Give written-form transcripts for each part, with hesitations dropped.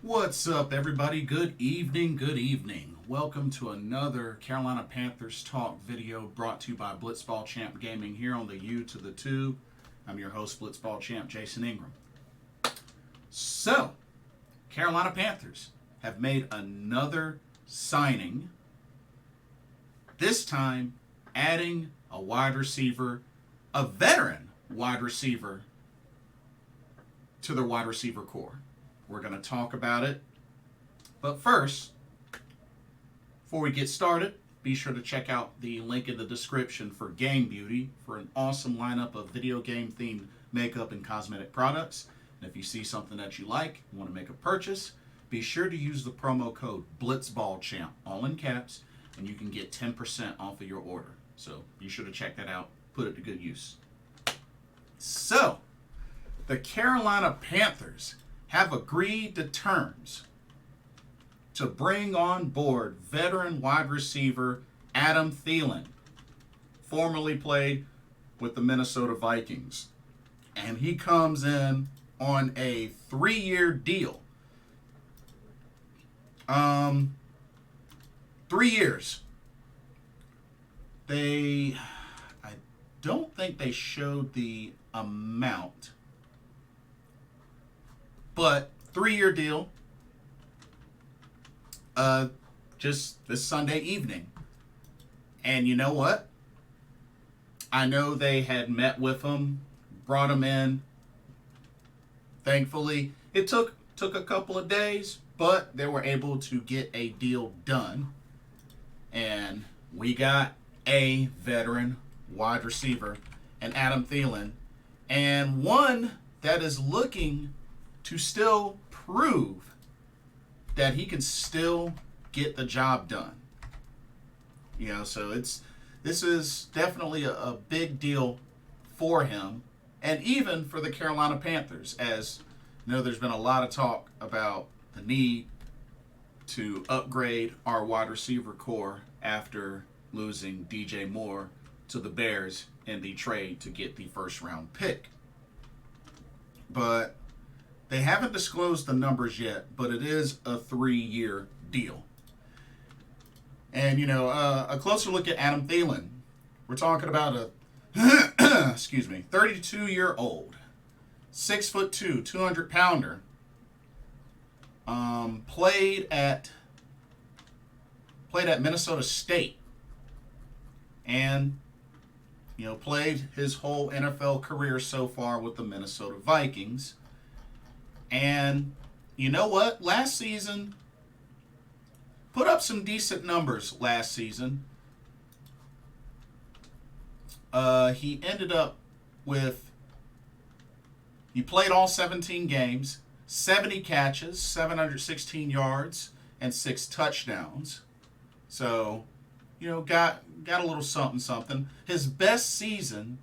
What's up, everybody? Good evening, good evening. Welcome to another Carolina Panthers Talk video brought to you by Blitzball Champ Gaming here on the U to the Tube. I'm your host, Blitzball Champ Jason Ingram. So, Carolina Panthers have made another signing, this time adding a wide receiver, a veteran wide receiver, to their wide receiver core. We're going to talk about it. But first, before we get started, be sure to check out the link in the description for Game Beauty for an awesome lineup of video game themed makeup and cosmetic products. And if you see something that you like, you want to make a purchase, be sure to use the promo code BlitzballChamp, all in caps, and you can get 10% off of your order. So be sure to check that out. Put it to good use. So, the Carolina Panthers have agreed to terms to bring on board veteran wide receiver Adam Thielen, formerly played with the Minnesota Vikings. And he comes in on a 3-year deal. 3 years. I don't think they showed the amount, but 3-year deal, just this Sunday evening. And you know what? I know they had met with him, brought him in. Thankfully, it took a couple of days, but they were able to get a deal done. And we got a veteran wide receiver, and Adam Thielen, and one that is looking to still prove that he can still get the job done. So this is definitely a big deal for him, and even for the Carolina Panthers, as there's been a lot of talk about the need to upgrade our wide receiver core after losing DJ Moore to the Bears in the trade to get the first round pick. But they haven't disclosed the numbers yet, but it is a 3-year deal. And, a closer look at Adam Thielen. We're talking about a 32-year-old, 6'2", 200-pounder. Played at Minnesota State. And, played his whole NFL career so far with the Minnesota Vikings. And you know what? Last season, put up some decent numbers last season. He ended up he played all 17 games, 70 catches, 716 yards, and 6 touchdowns. So, got a little something. His best season,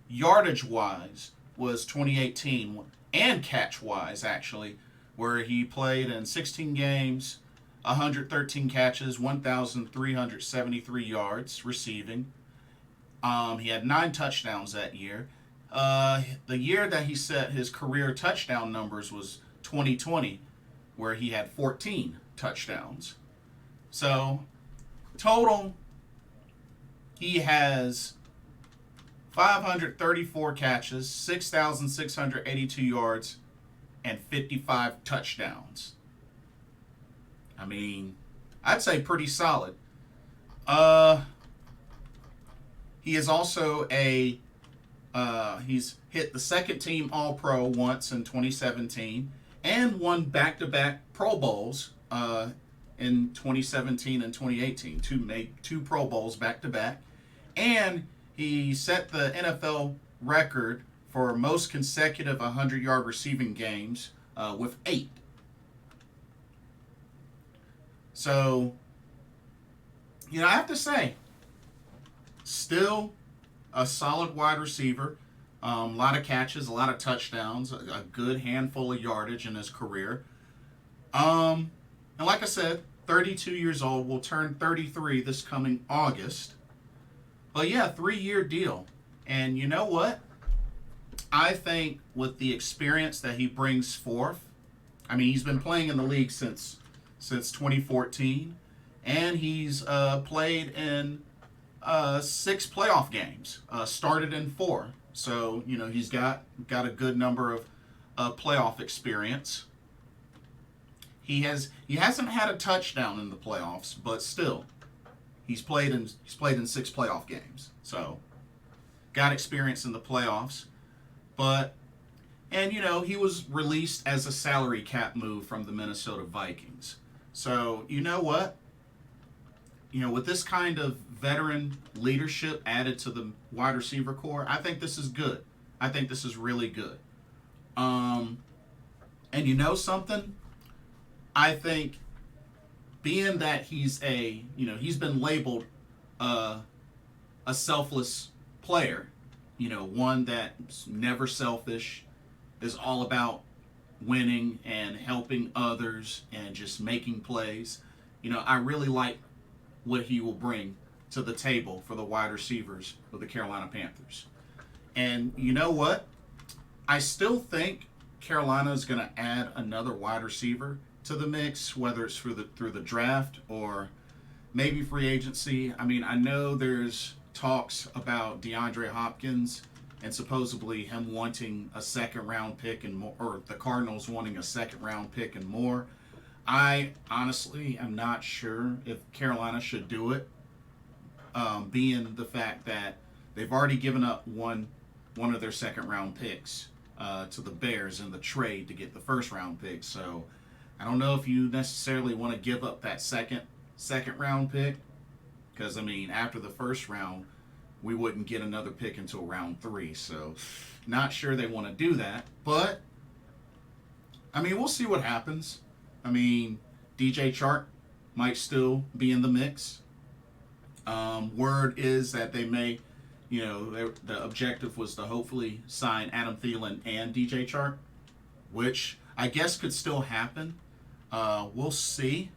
yardage-wise, was 2018, and catch-wise, actually, where he played in 16 games, 113 catches, 1,373 yards receiving. He had 9 touchdowns that year. The year that he set his career touchdown numbers was 2020, where he had 14 touchdowns. So, total, he has 534 catches, 6,682 yards, and 55 touchdowns. I mean, I'd say pretty solid. He is also he's hit the second team All-Pro once in 2017 and won back-to-back Pro Bowls in 2017 and 2018. Made 2 Pro Bowls back-to-back. And he set the NFL record for most consecutive 100-yard receiving games with 8. So, I have to say, still a solid wide receiver. A lot of catches, a lot of touchdowns, a good handful of yardage in his career. And like I said, 32 years old, will turn 33 this coming August. But yeah, 3-year deal. And you know what? I think with the experience that he brings forth I mean, he's been playing in the league since 2014, and he's played in 6 playoff games. Started in 4, so he's got a good number of playoff experience. He hasn't had a touchdown in the playoffs, but still, he's played in 6 playoff games. So, got experience in the playoffs, and he was released as a salary cap move from the Minnesota Vikings. So, you know what? With this kind of veteran leadership added to the wide receiver core, I think this is good. I think this is really good. And you know something? I think being that he's he's been labeled a selfless player, one that's never selfish, is all about winning and helping others and just making plays. I really like what he will bring to the table for the wide receivers of the Carolina Panthers. And you know what? I still think Carolina is going to add another wide receiver to the mix, whether it's through the draft or maybe free agency. I mean, I know there's talks about DeAndre Hopkins and supposedly him wanting a second-round pick and more, or the Cardinals wanting a second-round pick and more. I honestly am not sure if Carolina should do it, being the fact that they've already given up one of their second-round picks to the Bears in the trade to get the first-round pick. So I don't know if you necessarily want to give up that second-round pick, because, I mean, after the first round, we wouldn't get another pick until round 3. So not sure they want to do that. But, I mean, we'll see what happens. I mean, DJ Chark might still be in the mix. Word is that they may, the objective was to hopefully sign Adam Thielen and DJ Chark, which I guess could still happen. We'll see.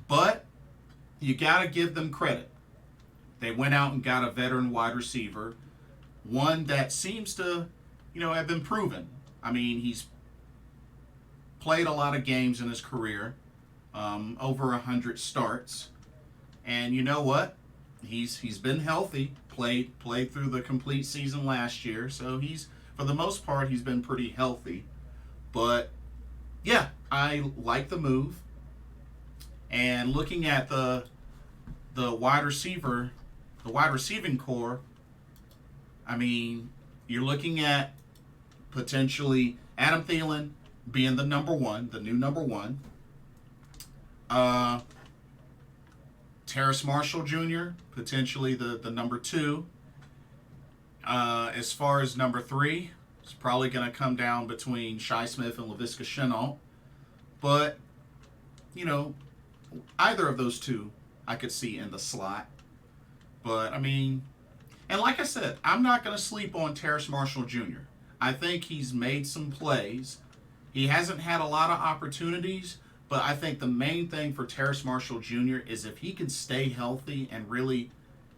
But you got to give them credit. They went out and got a veteran wide receiver, one that seems to, have been proven. I mean, he's played a lot of games in his career, over 100 starts, and you know what? He's been healthy. Played through the complete season last year, so he's, for the most part, he's been pretty healthy. But yeah, I like the move. And looking at the wide receiving core, I mean, you're looking at potentially Adam Thielen being the new number one. Terrace Marshall Jr., potentially the number 2. As far as number 3, it's probably going to come down between Shi Smith and Laviska Shenault. But, either of those two I could see in the slot. But, I mean, and like I said, I'm not going to sleep on Terrace Marshall Jr. I think he's made some plays. He hasn't had a lot of opportunities, but I think the main thing for Terrace Marshall Jr. is if he can stay healthy and really,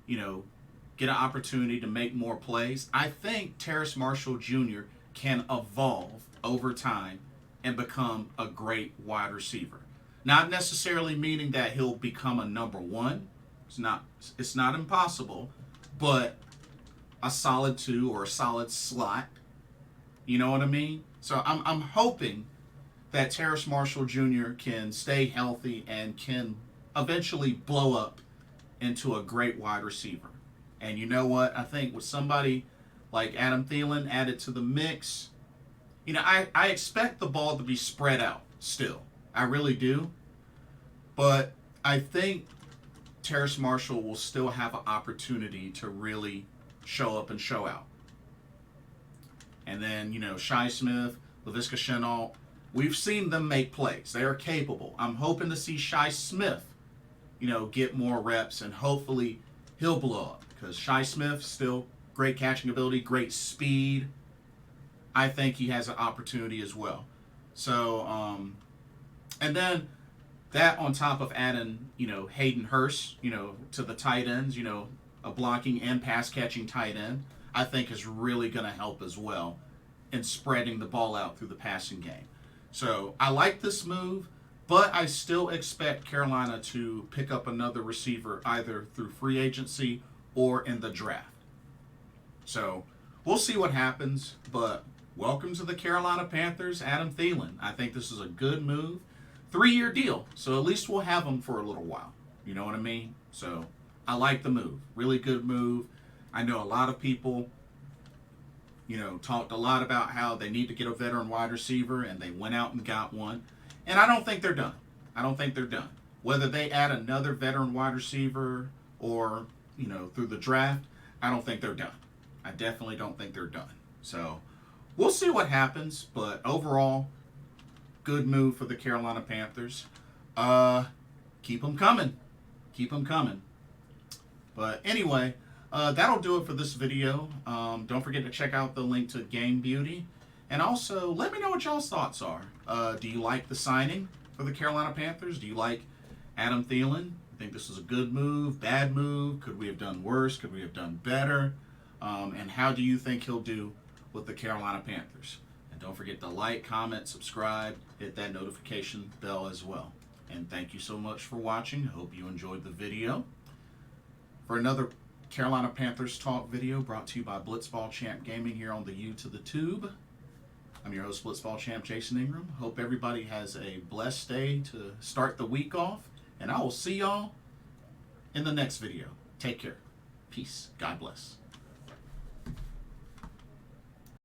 get an opportunity to make more plays, I think Terrace Marshall Jr. can evolve over time and become a great wide receiver. Not necessarily meaning that he'll become a number 1. It's not impossible, but a solid 2 or a solid slot. You know what I mean? So I'm hoping that Terrace Marshall Jr. can stay healthy and can eventually blow up into a great wide receiver. And you know what? I think with somebody like Adam Thielen added to the mix, I expect the ball to be spread out still. I really do. But I think Terrace Marshall will still have an opportunity to really show up and show out. And then, Shi Smith, Laviska Shenault, we've seen them make plays. They are capable. I'm hoping to see Shi Smith, get more reps, and hopefully he'll blow up. Because Shi Smith, still great catching ability, great speed. I think he has an opportunity as well. So, and then that on top of adding, Hayden Hurst, to the tight ends, a blocking and pass catching tight end, I think is really going to help as well in spreading the ball out through the passing game. So I like this move, but I still expect Carolina to pick up another receiver either through free agency or in the draft. So we'll see what happens, but welcome to the Carolina Panthers, Adam Thielen. I think this is a good move. 3-year deal, so at least we'll have him for a little while. You know what I mean? So I like the move. Really good move. I know a lot of people, talked a lot about how they need to get a veteran wide receiver, and they went out and got one. And I don't think they're done. Whether they add another veteran wide receiver or, through the draft, I don't think they're done. I definitely don't think they're done. So we'll see what happens, but overall, good move for the Carolina Panthers. Keep them coming. But anyway, that'll do it for this video. Don't forget to check out the link to Game Beauty. And also, let me know what y'all's thoughts are. Do you like the signing for the Carolina Panthers? Do you like Adam Thielen? You think this is a good move, bad move? Could we have done worse? Could we have done better? And how do you think he'll do with the Carolina Panthers? And don't forget to like, comment, subscribe, hit that notification bell as well. And thank you so much for watching. Hope you enjoyed the video. For another Carolina Panthers talk video brought to you by Blitzball Champ Gaming here on the U to the Tube. I'm your host, Blitzball Champ Jason Ingram. Hope everybody has a blessed day to start the week off. And I will see y'all in the next video. Take care. Peace. God bless.